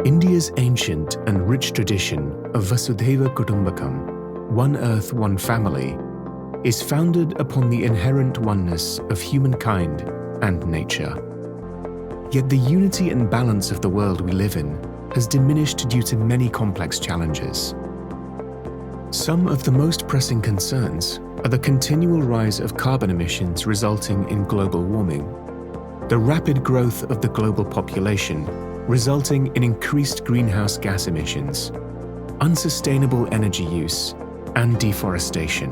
India's ancient and rich tradition of Vasudhaiva Kutumbakam, one earth, one family, is founded upon the inherent oneness of humankind and nature. Yet the unity and balance of the world we live in has diminished due to many complex challenges. Some of the most pressing concerns are the continual rise of carbon emissions resulting in global warming, the rapid growth of the global population resulting in increased greenhouse gas emissions, unsustainable energy use, and deforestation,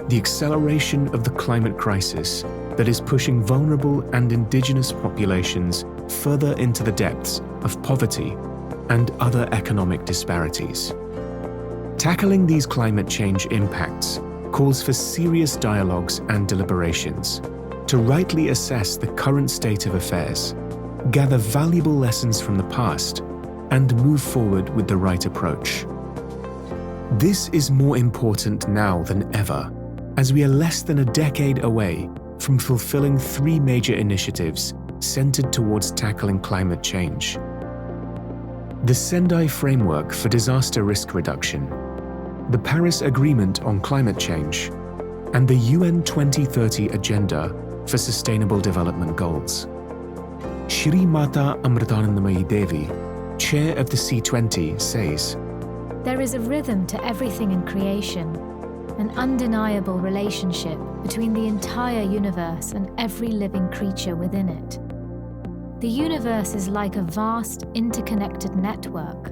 the acceleration of the climate crisis that is pushing vulnerable and indigenous populations further into the depths of poverty and other economic disparities. Tackling these climate change impacts calls for serious dialogues and deliberations to rightly assess the current state of affairs, gather valuable lessons from the past, and move forward with the right approach. This is more important now than ever, as we are less than a decade away from fulfilling 3 major initiatives centered towards tackling climate change: the Sendai Framework for Disaster Risk Reduction, the Paris Agreement on Climate Change, and the UN 2030 Agenda for Sustainable Development Goals. Shri Mata Amritanandamayi Devi, chair of the C20, says, "There is a rhythm to everything in creation, an undeniable relationship between the entire universe and every living creature within it. The universe is like a vast, interconnected network.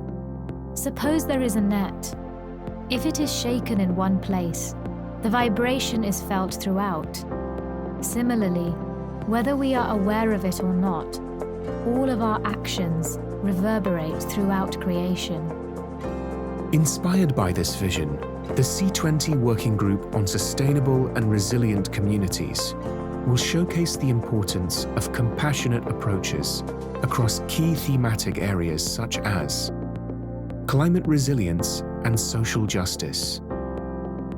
Suppose there is a net. If it is shaken in one place, the vibration is felt throughout. Similarly, whether we are aware of it or not, all of our actions reverberate throughout creation." Inspired by this vision, the C20 Working Group on Sustainable and Resilient Communities will showcase the importance of compassionate approaches across key thematic areas such as climate resilience and social justice,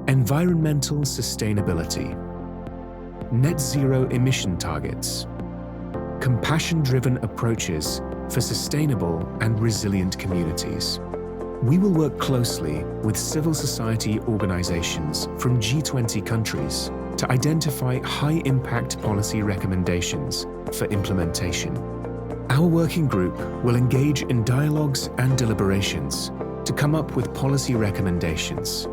environmental sustainability, net zero emission targets, compassion-driven approaches for sustainable and resilient communities. We will work closely with civil society organizations from G20 countries to identify high-impact policy recommendations for implementation. Our working group will engage in dialogues and deliberations to come up with policy recommendations,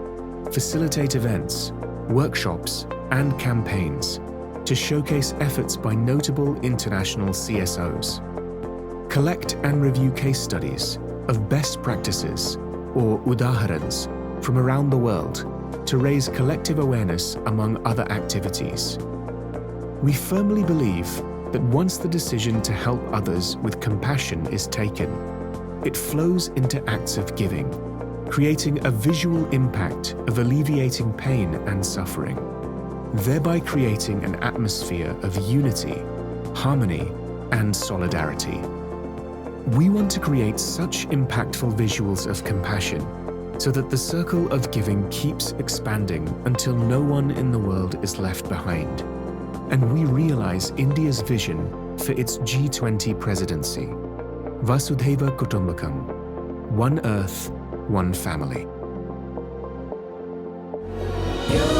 facilitate events, workshops, and campaigns to showcase efforts by notable international CSOs, collect and review case studies of best practices or udaharans from around the world to raise collective awareness among other activities. We firmly believe that once the decision to help others with compassion is taken, it flows into acts of giving, creating a visual impact of alleviating pain and suffering, thereby creating an atmosphere of unity, harmony, and solidarity. We want to create such impactful visuals of compassion so that the circle of giving keeps expanding until no one in the world is left behind, and we realize India's vision for its G20 presidency, Vasudhaiva Kutumbakam, one earth, one family. You